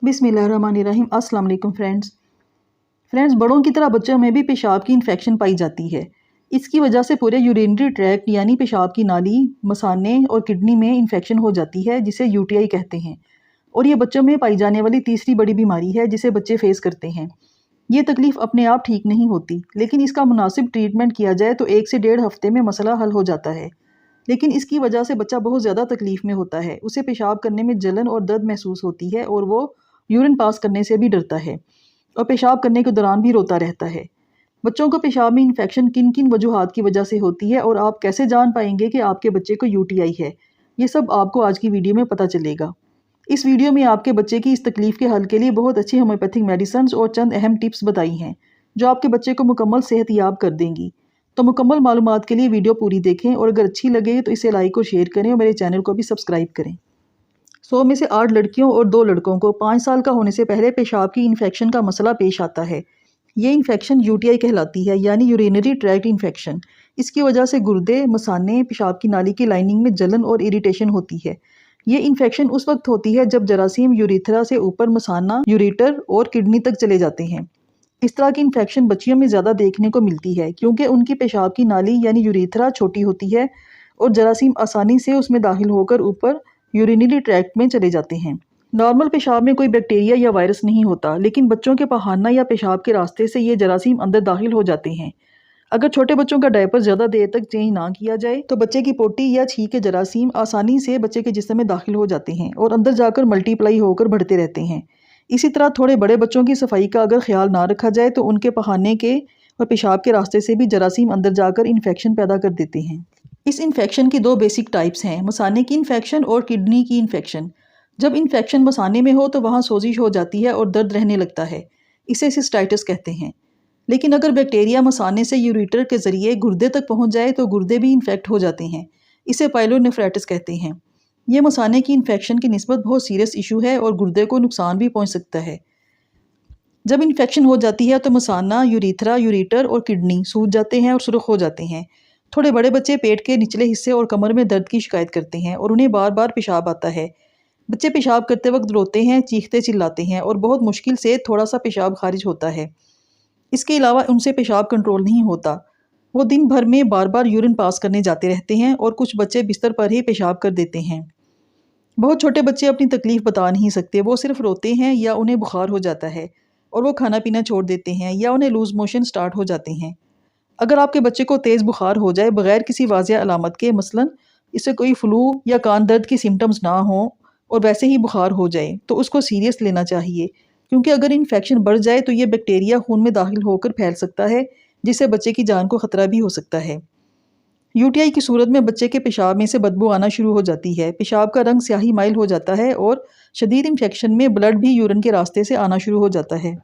बिस्मिल्लाहिर्रहमानिर्रहीम। अस्सलाम वालेकुम फ्रेंड्स, बड़ों की तरह बच्चों में भी पेशाब की इन्फेक्शन पाई जाती है। इसकी वजह से पूरे यूरिनरी ट्रैक्ट यानी पेशाब की नाली, मसाने और किडनी में इन्फेक्शन हो जाती है, जिसे यूटीआई कहते हैं। और ये बच्चों में पाई जाने वाली तीसरी बड़ी बीमारी है जिसे बच्चे फेस करते हैं। ये तकलीफ अपने आप ठीक नहीं होती, लेकिन इसका मुनासिब ट्रीटमेंट किया जाए तो 1 से 1.5 हफ्ते में मसला हल हो जाता है। लेकिन इसकी वजह से बच्चा बहुत ज़्यादा तकलीफ में होता है। उसे पेशाब करने में जलन और दर्द महसूस होती है और वो यूरिन पास करने से भी डरता है और पेशाब करने के दौरान भी रोता रहता है। बच्चों को पेशाब में इन्फेक्शन किन किन वजूहात की वजह से होती है और आप कैसे जान पाएंगे कि आपके बच्चे को यूटीआई है, ये सब आपको आज की वीडियो में पता चलेगा। इस वीडियो में आपके बच्चे की इस तकलीफ के हल के लिए बहुत अच्छी होम्योपैथिक मेडिसिन और चंद अहम टिप्स बताई हैं जो आपके बच्चे को मुकम्मल सेहतयाब कर देंगी। तो मुकम्मल मालूमात के लिए वीडियो पूरी देखें और अगर अच्छी लगे तो इसे लाइक और शेयर करें और मेरे चैनल को भी सब्सक्राइब करें। 100 में से 8 लड़कियों और 2 लड़कों को 5 साल का होने से पहले पेशाब की इन्फेक्शन का मसला पेश आता है। ये इन्फेक्शन यूटीआई कहलाती है, यानी यूरिनरी ट्रैक्ट इन्फेक्शन। इसकी वजह से गुर्दे, मसाने, पेशाब की नाली की लाइनिंग में जलन और इरिटेशन होती है। ये इन्फेक्शन उस वक्त होती है जब जरासीम यूरिथ्रा से ऊपर मसाना, यूरेटर और किडनी तक चले जाते हैं। इस तरह की इन्फेक्शन बच्चियों में ज़्यादा देखने को मिलती है क्योंकि उनकी पेशाब की नाली यानी यूरिथ्रा छोटी होती है और जरासीम आसानी से उसमें दाखिल होकर ऊपर यूरिनरी ट्रैक्ट में चले जाते हैं। नॉर्मल पेशाब में कोई बैक्टीरिया या वायरस नहीं होता, लेकिन बच्चों के पखाना या पेशाब के रास्ते से ये जरासीम अंदर दाखिल हो जाते हैं। अगर छोटे बच्चों का डायपर ज़्यादा देर तक चेंज ना किया जाए तो बच्चे की पोटी या छी के जरासीम आसानी से बच्चे के जिस्म में दाखिल हो जाते हैं और अंदर जाकर मल्टीप्लाई होकर बढ़ते रहते हैं। इसी तरह थोड़े बड़े बच्चों की सफाई का अगर ख्याल ना रखा जाए तो उनके पखाने के और पेशाब के रास्ते से भी जरासीम अंदर जाकर इन्फेक्शन पैदा कर देते हैं। इस इन्फेक्शन की 2 बेसिक टाइप्स हैं, मसाने की इन्फेक्शन और किडनी की इन्फेक्शन। जब इन्फेक्शन मसाने में हो तो वहाँ सोजिश हो जाती है और दर्द रहने लगता है, इसे सिस्टाइटिस कहते हैं। लेकिन अगर बैक्टीरिया मसाने से यूरेटर के ज़रिए गुर्दे तक पहुँच जाए तो गुर्दे भी इन्फेक्ट हो जाते हैं, इसे पाइलोनेफ्राइटिस कहते हैं। ये मसाने की इन्फेक्शन की निस्बत बहुत सीरियस इशू है और गुर्दे को नुकसान भी पहुँच सकता है। जब इन्फेक्शन हो जाती है तो मसाना, यूरिथ्रा, यूरेटर और किडनी सूज जाते हैं और सुर्ख हो जाते हैं। थोड़े बड़े बच्चे पेट के निचले हिस्से और कमर में दर्द की शिकायत करते हैं और उन्हें बार बार पेशाब आता है। बच्चे पेशाब करते वक्त रोते हैं, चीखते चिल्लाते हैं और बहुत मुश्किल से थोड़ा सा पेशाब खारिज होता है। इसके अलावा उनसे पेशाब कंट्रोल नहीं होता। वो दिन भर में बार बार यूरिन पास करने जाते रहते हैं और कुछ बच्चे बिस्तर पर ही पेशाब कर देते हैं। बहुत छोटे बच्चे अपनी तकलीफ बता नहीं सकते, वो सिर्फ रोते हैं या उन्हें बुखार हो जाता है और वो खाना पीना छोड़ देते हैं या उन्हें लूज मोशन स्टार्ट हो जाते हैं। अगर आपके बच्चे को तेज़ बुखार हो जाए बगैर किसी वाज़िया अलामत के, मसलन इससे कोई फ्लू या कान दर्द की सिम्टम्स ना हो और वैसे ही बुखार हो जाए तो उसको सीरियस लेना चाहिए, क्योंकि अगर इन्फेक्शन बढ़ जाए तो ये बैक्टीरिया खून में दाखिल होकर फैल सकता है, जिससे बच्चे की जान को ख़तरा भी हो सकता है। यूटीआई की सूरत में बच्चे के पेशाब में से बदबू आना शुरू हो जाती है, पेशाब का रंग स्याही माइल हो जाता है और शदीद इन्फेक्शन में ब्लड भी यूरिन के रास्ते से आना शुरू हो जाता है।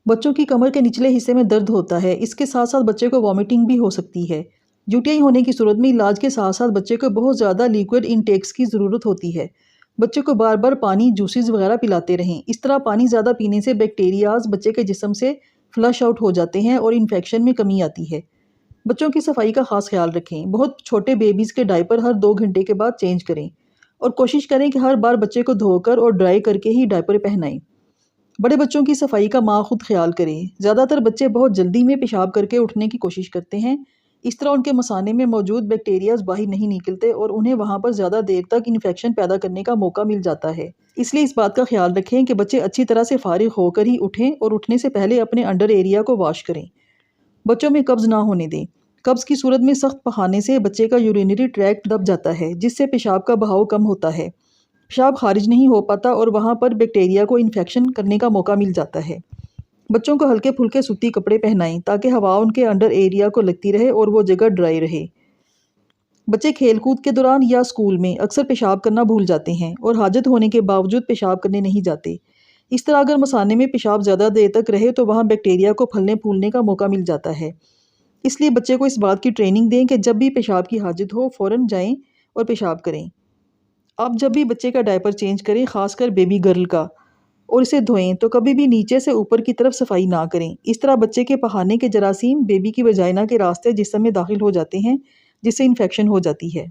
बच्चों की कमर के निचले हिस्से में दर्द होता है, इसके साथ साथ बच्चे को वॉमिटिंग भी हो सकती है। यूटीआई होने की सूरत में इलाज के साथ साथ बच्चे को बहुत ज़्यादा लिक्विड इंटेक्स की ज़रूरत होती है। बच्चे को बार बार पानी, जूसेस वगैरह पिलाते रहें। इस तरह पानी ज़्यादा पीने से बैक्टीरियाज बच्चे के जिस्म से फ्लश आउट हो जाते हैं और इन्फेक्शन में कमी आती है। बच्चों की सफाई का खास ख्याल रखें। बहुत छोटे बेबीज़ के डायपर हर 2 घंटे के बाद चेंज करें और कोशिश करें कि हर बार बच्चे को धोकर और ड्राई करके ही डायपर पहनाएं। बड़े बच्चों की सफाई का माँ खुद ख्याल करें। ज़्यादातर बच्चे बहुत जल्दी में पेशाब करके उठने की कोशिश करते हैं, इस तरह उनके मसाने में मौजूद बैक्टीरियाज बाहर नहीं निकलते और उन्हें वहाँ पर ज़्यादा देर तक इन्फेक्शन पैदा करने का मौका मिल जाता है। इसलिए इस बात का ख्याल रखें कि बच्चे अच्छी तरह से फारिग होकर ही उठें और उठने से पहले अपने अंडर एरिया को वॉश करें। बच्चों में कब्ज़ ना होने दें। कब्ज़ की सूरत में सख्त पखाने से बच्चे का यूरिनरी ट्रैक्ट दब जाता है, जिससे पेशाब का बहाव कम होता है, पेशाब खारिज नहीं हो पाता और वहाँ पर बैक्टीरिया को इन्फेक्शन करने का मौका मिल जाता है। बच्चों को हल्के फुल्के सूती कपड़े पहनाएं ताकि हवा उनके अंडर एरिया को लगती रहे और वो जगह ड्राई रहे। बच्चे खेलकूद के दौरान या स्कूल में अक्सर पेशाब करना भूल जाते हैं और हाजत होने के बावजूद पेशाब करने नहीं जाते। इस तरह अगर मसाने में पेशाब ज़्यादा देर तक रहे तो वहाँ बैक्टीरिया को फलने फूलने का मौका मिल जाता है। इसलिए बच्चे को इस बात की ट्रेनिंग दें कि जब भी पेशाब की हाजत हो फ़ौरन जाएं और पेशाब करें। आप जब भी बच्चे का डायपर चेंज करें, ख़ासकर बेबी गर्ल का, और इसे धोएं तो कभी भी नीचे से ऊपर की तरफ सफाई ना करें। इस तरह बच्चे के पखाने के जरासीम बेबी की वजाइना के रास्ते जिस्म में दाखिल हो जाते हैं, जिससे इन्फेक्शन हो जाती है।